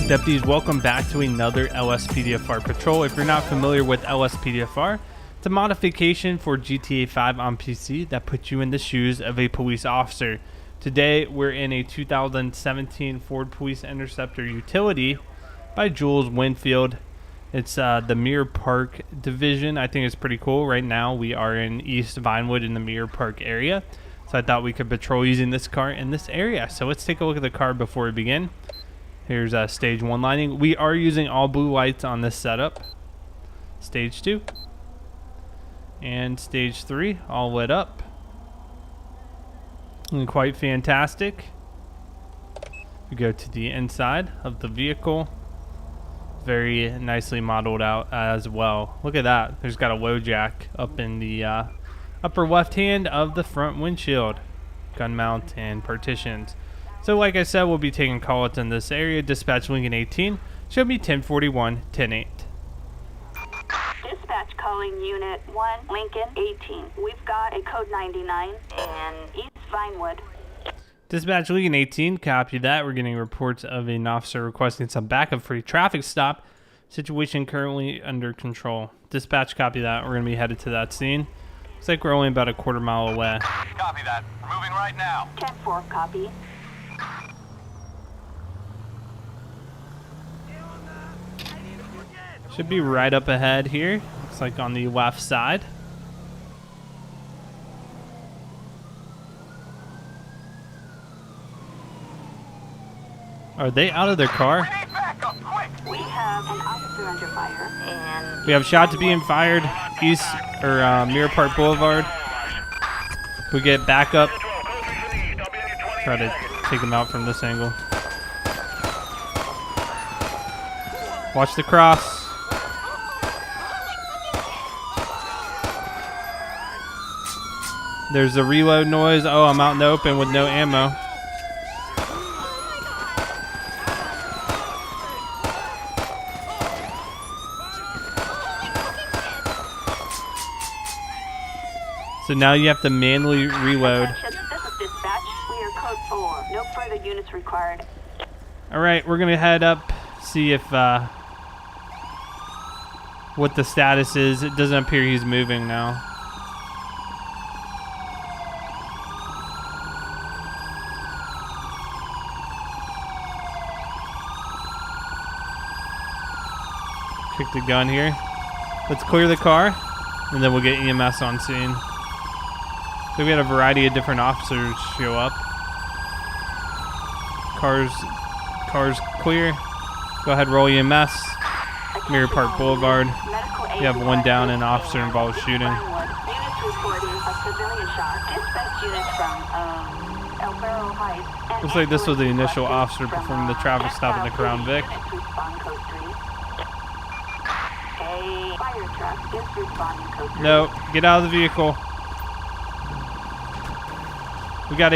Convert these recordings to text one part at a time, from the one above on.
Deputies, welcome back to another LSPDFR patrol. If you're not familiar with LSPDFR, it's a modification for GTA 5 on PC that puts you in the shoes of a police officer. Today, we're in a 2017 Ford Police Interceptor Utility by Jules Winfield. It's the Mirror Park division. I think it's pretty cool. Right now, we are in East Vinewood in the Mirror Park area. So I thought we could patrol using this car in this area. So let's take a look at the car before we begin. Here's stage 1 lighting. We are using all blue lights on this setup. Stage 2. And stage 3, all lit up. And quite fantastic. We go to the inside of the vehicle. Very nicely modeled out as well. Look at that. There's got a low jack up in the upper left hand of the front windshield. Gun mount and partitions. So like I said, we'll be taking call-outs in this area. Dispatch Lincoln 18. Show me 1041, 108. Dispatch calling Unit 1, Lincoln 18. We've got a code 99 in East Vinewood. Dispatch Lincoln 18, copy that. We're getting reports of an officer requesting some backup for a traffic stop. Situation currently under control. Dispatch, copy that. We're going to be headed to that scene. Looks like we're only about a quarter mile away. Copy that. We're moving right now. 10-4, copy. Should be right up ahead here. Looks like on the left side. Are they out of their car? We have an officer under fire, and We have shots being fired east or Mirror Park Boulevard. Can we get back up? Try to take them out from this angle. Watch the cross. There's a reload noise. Oh, I'm out in the open with no ammo. So now you have to manually reload. this is dispatch. We are code 4. No further units required. All right, we're gonna head up, see if what the status is. It doesn't appear he's moving now. Kick the gun here. Let's clear the car, and then we'll get EMS on scene. So we had a variety of different officers show up. Cars clear. Go ahead, roll EMS. Mirror Park Boulevard. We have one down and an officer involved shooting. Units reporting a civilian shot. Dispatch units from El Barro Heights. Looks like this was the initial officer performing the traffic stop in the Crown Vic. A fire truck is responding code 3. No, get out of the vehicle. We got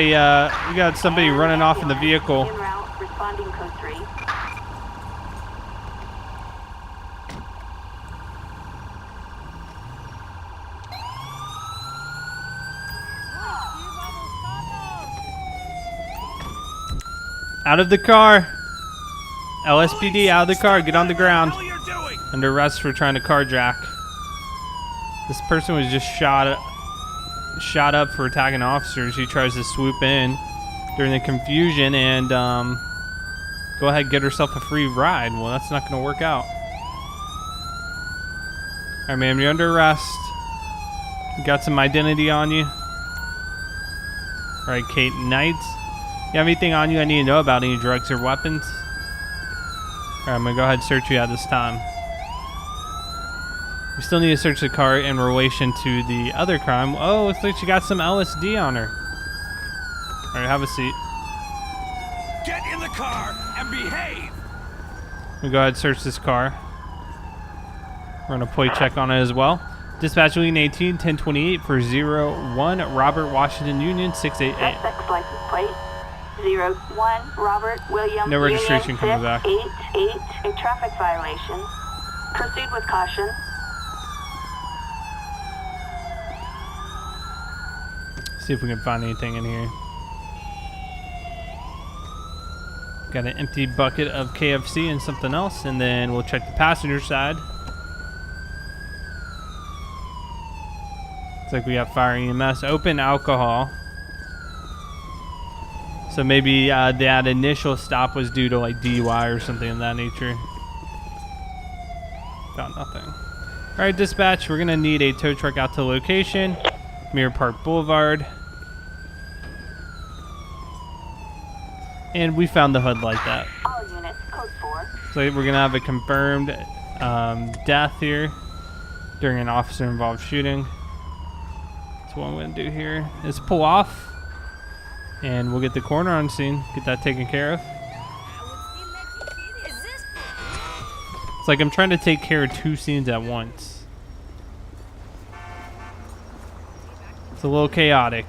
somebody running off in the vehicle. En route, responding code 3. Out of the car. LSPD, out of the car. Get on the ground. Under arrest for trying to carjack. This person was just shot up for attacking officers. He tries to swoop in during the confusion and go ahead and get herself a free ride. Well, that's not going to work out. All right, ma'am, you're under arrest. You got some identity on you. All right, Kate Knight. You have anything on you I need to know about? Any drugs or weapons? All right, I'm going to go ahead and search you at this time. We still need to search the car in relation to the other crime. Oh, looks like she got some LSD on her. All right, have a seat. Get in the car and behave. We go ahead and search this car. We're going to play check on it as well. Dispatch Lincoln 18, 1028 for 01 Robert Washington Union 688. Suspect's license plate 01 Robert William No registration Union coming back. 688. A traffic violation. Proceed with caution. See if we can find anything in here. Got an empty bucket of KFC and something else, and then we'll check the passenger side. Looks like we got fire EMS, open alcohol. So maybe that initial stop was due to like DUI or something of that nature. Found nothing. All right, dispatch, we're gonna need a tow truck out to location, Mirror Park Boulevard. And we found the hood like that. All units, code 4. So we're gonna have a confirmed death here during an officer-involved shooting. So what I'm gonna do here is pull off, and we'll get the coroner on scene, get that taken care of. It's like I'm trying to take care of 2 scenes at once. It's a little chaotic.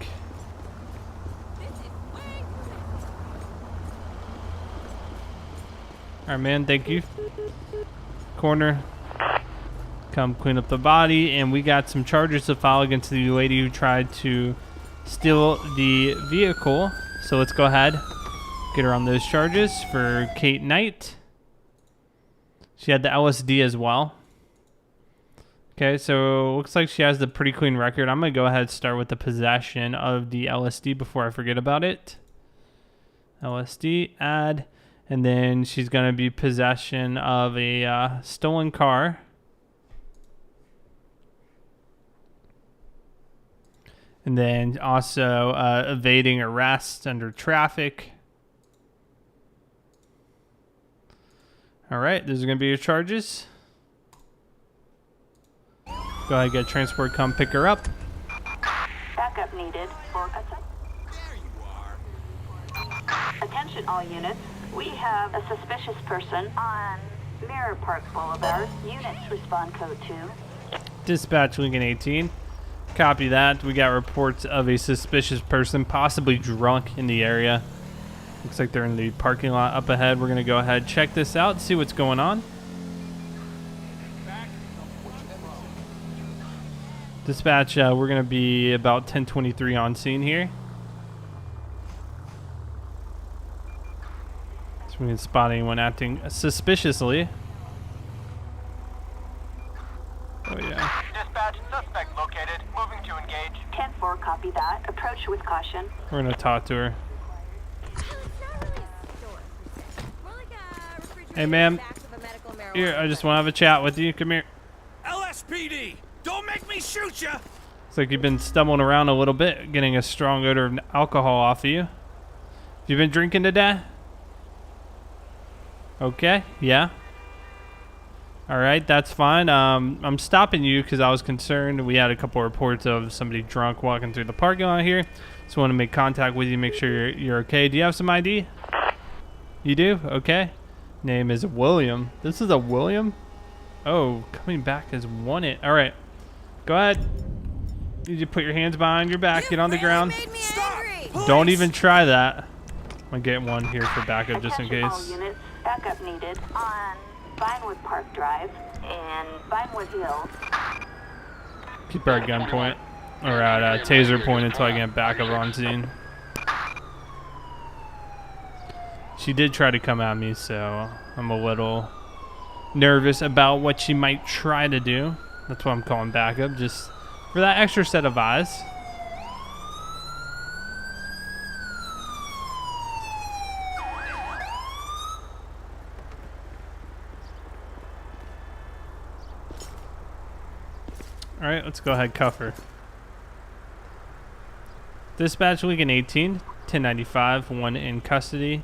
Alright, man, thank you. Coroner, come clean up the body, and we got some charges to file against the lady who tried to steal the vehicle. So let's go ahead, get her on those charges for Kate Knight. She had the LSD as well. Okay, so looks like she has the pretty clean record. I'm gonna go ahead and start with the possession of the LSD before I forget about it. LSD, add. And then she's going to be possession of a stolen car. And then also evading arrest under traffic. All right, those are going to be your charges. Go ahead, get transport, come pick her up. Backup needed for There you are. attention all units. We have a suspicious person on Mirror Park Boulevard. Units respond code 2. Dispatch Lincoln 18. Copy that. We got reports of a suspicious person, possibly drunk, in the area. Looks like they're in the parking lot up ahead. We're going to go ahead, check this out, see what's going on. Dispatch, we're going to be about 10:23 on scene here. So we can spot anyone acting suspiciously. Oh yeah. Dispatch, suspect located. Moving to engage. 10-4, copy that. Approach with caution. We're going to talk to her. Hey, ma'am. Here, I just want to have a chat with you. Come here. LSPD, don't make me shoot ya! Looks like you've been stumbling around a little bit, getting a strong odor of alcohol off of you. Have you been drinking today? Okay, yeah. All right, that's fine. I'm stopping you because I was concerned. We had a couple reports of somebody drunk walking through the parking lot here. So I want to make contact with you, make sure you're okay. Do you have some ID? You do? Okay. Name is William. This is a William? Oh, coming back as won it. All right. Go ahead. You just put your hands behind your back. Get on the ground. Don't even try that. I'm going to get one here for backup just in Attention all case. units. Backup needed on Vinewood Park Drive and Vinewood Hills. Keep her at gunpoint. Or at taser point until I get backup on scene. She did try to come at me, so I'm a little nervous about what she might try to do. That's why I'm calling backup, just for that extra set of eyes. All right, let's go ahead, cuff her. Dispatch Lincoln 18, 1095, one in custody.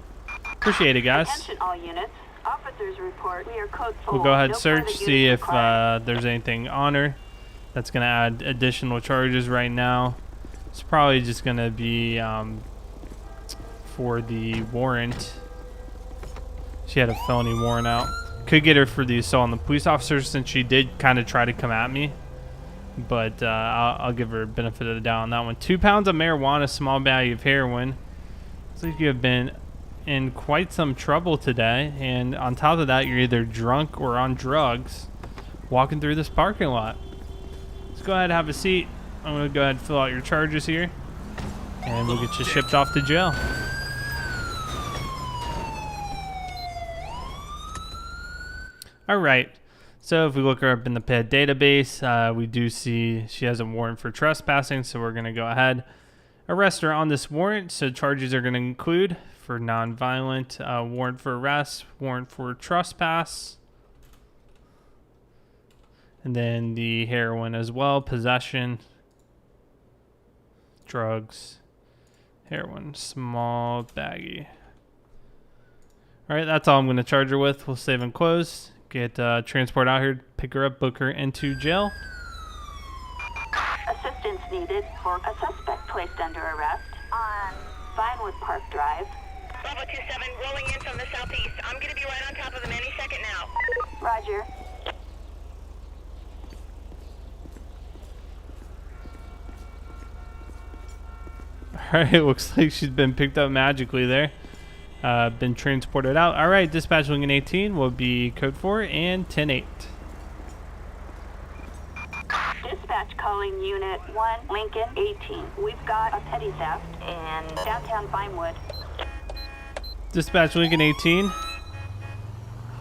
Appreciate it, guys. Attention all units. Officers report we are code 4. We'll go ahead, No search, further see units if required. there's anything on her. That's going to add additional charges right now. It's probably just going to be for the warrant. She had a felony warrant out. Could get her for the assault on the police officer since she did kind of try to come at me. But I'll give her benefit of the doubt on that one. 2 pounds of marijuana, small value of heroin. Looks like you have been in quite some trouble today. And on top of that, you're either drunk or on drugs. walking through this parking lot. Let's go ahead and have a seat. I'm going to go ahead and fill out your charges here, and we'll get you shipped off to jail. All right. So if we look her up in the PED database, we do see she has a warrant for trespassing. So we're going to go ahead, arrest her on this warrant. So charges are going to include for nonviolent, warrant for arrest, warrant for trespass, and then the heroin as well, possession, drugs, heroin, small baggie. All right, that's all I'm going to charge her with. We'll save and close. Get transport out here, pick her up, book her into jail. Assistance needed for a suspect placed under arrest on Vinewood Park Drive. Bravo 27, rolling in from the southeast. I'm going to be right on top of them any second now. Roger. Alright, looks like she's been picked up magically there. Been transported out. Alright, dispatch Lincoln 18 will be code 4 and 10-8. Dispatch calling Unit 1, Lincoln 18. We've got a petty theft in downtown Vinewood. Dispatch Lincoln 18.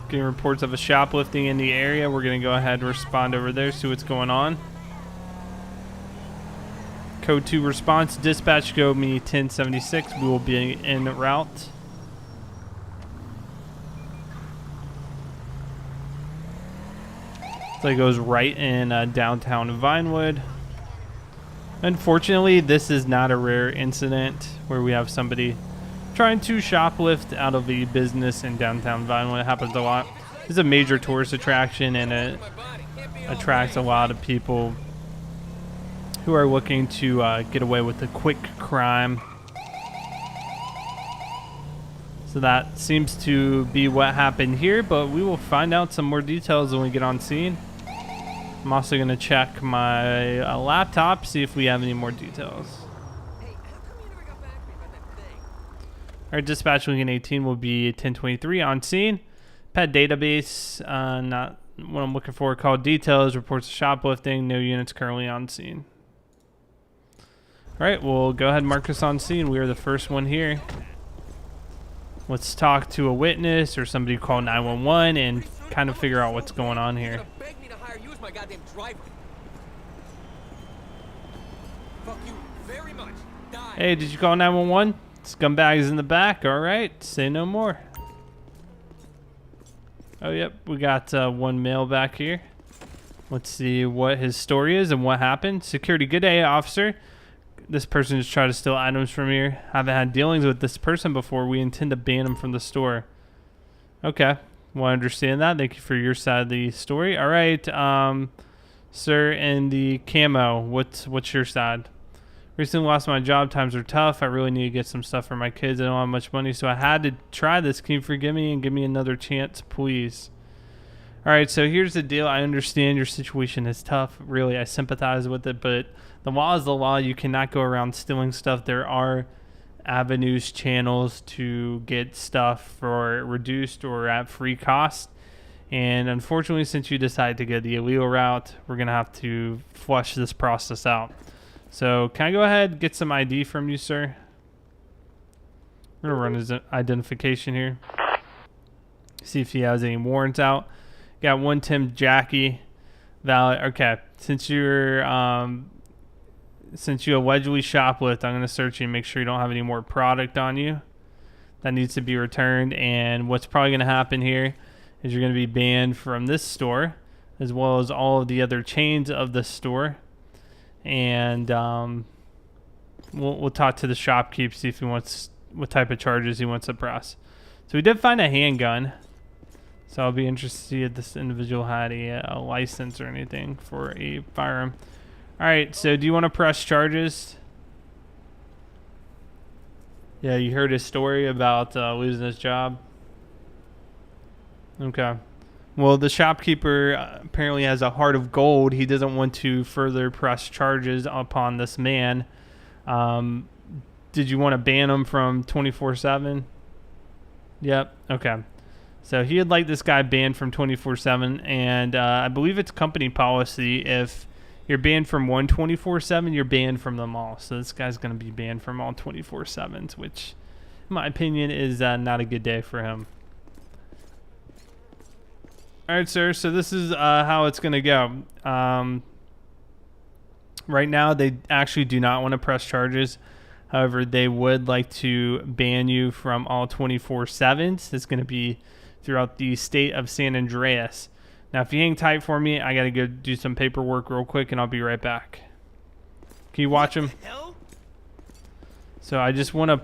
Getting reports of a shoplifting in the area. We're going to go ahead and respond over there, see what's going on. Code 2 response. Dispatch go me 1076. We will be en route. So it goes right in downtown Vinewood. Unfortunately, this is not a rare incident where we have somebody trying to shoplift out of a business in downtown Vinewood. It happens a lot. This is a major tourist attraction, and it attracts a lot of people who are looking to get away with a quick crime. So that seems to be what happened here, but we will find out some more details when we get on scene. I'm also going to check my laptop, see if we have any more details. Our dispatch Lincoln 18 will be 1023 on scene. Pet database, not what I'm looking for. Call details, reports of shoplifting, no units currently on scene. All right, we'll go ahead and mark us on scene. We are the first one here. Let's talk to a witness or somebody call 911 and kind of figure out what's going on here. Hey, did you call 911? Scumbags in the back. All right, say no more. Oh, yep, we got one male back here. Let's see what his story is and what happened. Security, good day, officer. This person just tried to steal items from here. Haven't had dealings with this person before. We intend to ban him from the store. Okay, well, I understand that. Thank you for your side of the story. All right, sir, in the camo, what's your side? Recently lost my job. Times are tough. I really need to get some stuff for my kids. I don't have much money, so I had to try this. Can you forgive me and give me another chance, please? All right, so here's the deal. I understand your situation is tough. Really, I sympathize with it, but the law is the law. You cannot go around stealing stuff. There are avenues, channels to get stuff for reduced or at free cost. And unfortunately, since you decided to go the illegal route, we're going to have to flush this process out. So can I go ahead and get some ID from you, sir? We're going to run his identification here. See if he has any warrants out. Got one Tim Jackie. Valid. Okay. Since you allegedly shoplift, I'm going to search you and make sure you don't have any more product on you that needs to be returned. And what's probably going to happen here is you're going to be banned from this store as well as all of the other chains of the store. And we'll talk to the shopkeep, see if he wants what type of charges he wants to press. So we did find a handgun. So I'll be interested to see if this individual had a license or anything for a firearm. All right, so do you want to press charges? Yeah, you heard his story about losing his job. Okay. Well, the shopkeeper apparently has a heart of gold. He doesn't want to further press charges upon this man. Did you want to ban him from 24/7? Yep. Okay. So he would like this guy banned from 24/7, and I believe it's company policy. If you're banned from one 24/7, you're banned from them all. So this guy's going to be banned from all 24/7s, which, in my opinion, is not a good day for him. All right, sir. So this is how it's going to go. Right now, they actually do not want to press charges. However, they would like to ban you from all 24/7s. It's going to be throughout the state of San Andreas. Now, if you hang tight for me, I got to go do some paperwork real quick, and I'll be right back. Can you watch him? So I just want to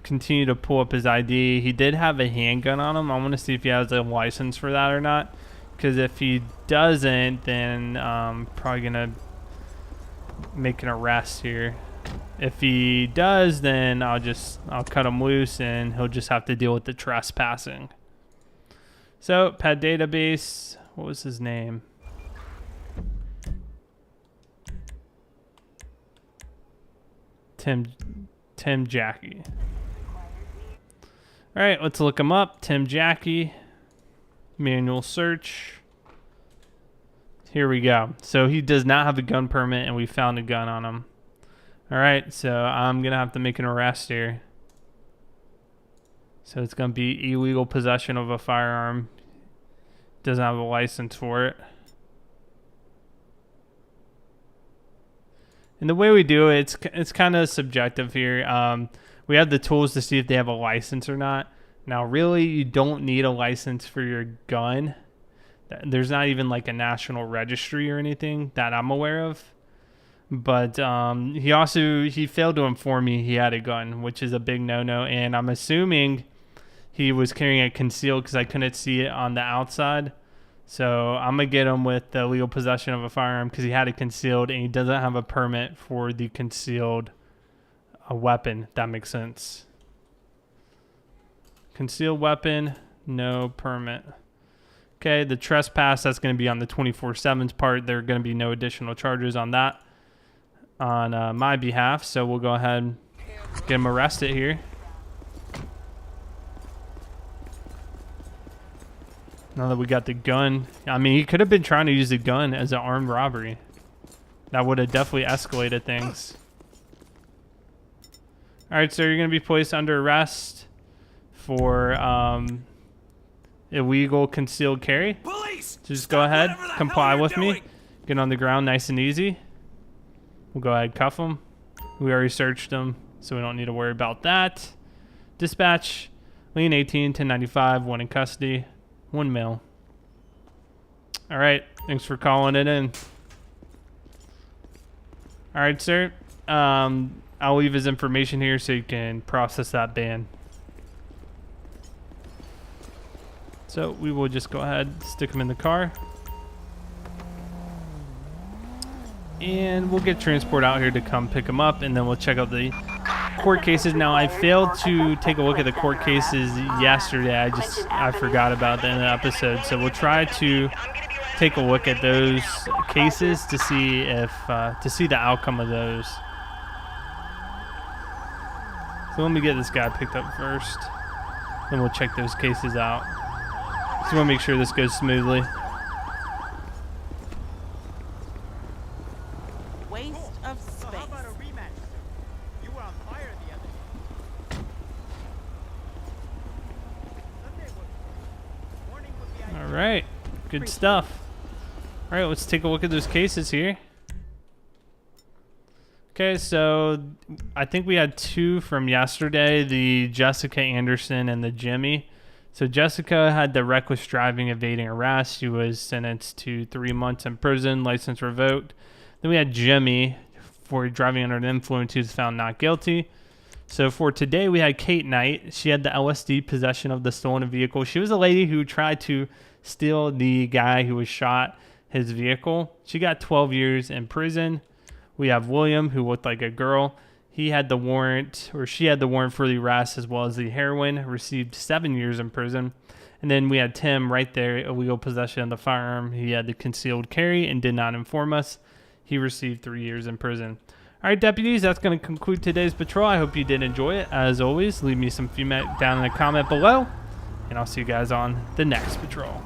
continue to pull up his ID. He did have a handgun on him. I want to see if he has a license for that or not. Because if he doesn't, then I'm probably going to make an arrest here. If he does, then I'll cut him loose, and he'll just have to deal with the trespassing. So, pet database, what was his name? Tim Jackie. All right, let's look him up. Tim Jackie, manual search. Here we go. So he does not have a gun permit, and we found a gun on him. All right, so I'm going to have to make an arrest here. So it's going to be illegal possession of a firearm. Doesn't have a license for it. And the way we do it, it's kind of subjective here. We have the tools to see if they have a license or not. Now, really, you don't need a license for your gun. There's not even like a national registry or anything that I'm aware of. But he failed to inform me he had a gun, which is a big no-no. And I'm assuming he was carrying it concealed because I couldn't see it on the outside. So I'm going to get him with the illegal possession of a firearm because he had it concealed and he doesn't have a permit for the concealed weapon, if that makes sense. Concealed weapon, no permit. Okay, the trespass, that's going to be on the 24/7s part. There are going to be no additional charges on that on my behalf. So we'll go ahead and get him arrested here. Now that we got the gun, I mean, he could have been trying to use the gun as an armed robbery. That would have definitely escalated things. All right, so you're going to be placed under arrest for illegal concealed carry. Police! So just go ahead, comply with me. Get on the ground nice and easy. We'll go ahead and cuff him. We already searched him, so we don't need to worry about that. Dispatch, lien 18, 1095, 1 in custody. 1 mil. All right, thanks for calling it in. All right, sir. I'll leave his information here so you can process that ban. So we will just go ahead, stick him in the car. And we'll get transport out here to come pick him up, and then we'll check out the court cases. Now, I failed to take a look at the court cases yesterday. I forgot about that in the episode. So we'll try to take a look at those cases to see if the outcome of those. So let me get this guy picked up first. Then we'll check those cases out. Just want to make sure this goes smoothly. Waste of space. How about a rematch, sir? You were on fire the other day. Sunday was morning would be ideal. All right, good stuff. All right, let's take a look at those cases here. Okay, so I think we had 2 from yesterday, the Jessica Anderson and the Jimmy. So Jessica had the reckless driving evading arrest. She was sentenced to 3 months in prison, license revoked. Then we had Jimmy for driving under the influence, who was found not guilty. So for today, we had Kate Knight. She had the LSD possession of the stolen vehicle. She was a lady who tried to steal the guy who was shot his vehicle. She got 12 years in prison. We have William, who looked like a girl. He had the warrant, or she had the warrant for the arrest as well as the heroin, received 7 years in prison. And then we had Tim right there, illegal possession of the firearm. He had the concealed carry and did not inform us. He received 3 years in prison. All right, deputies, that's going to conclude today's patrol. I hope you did enjoy it. As always, leave me some feedback down in the comment below. and I'll see you guys on the next patrol.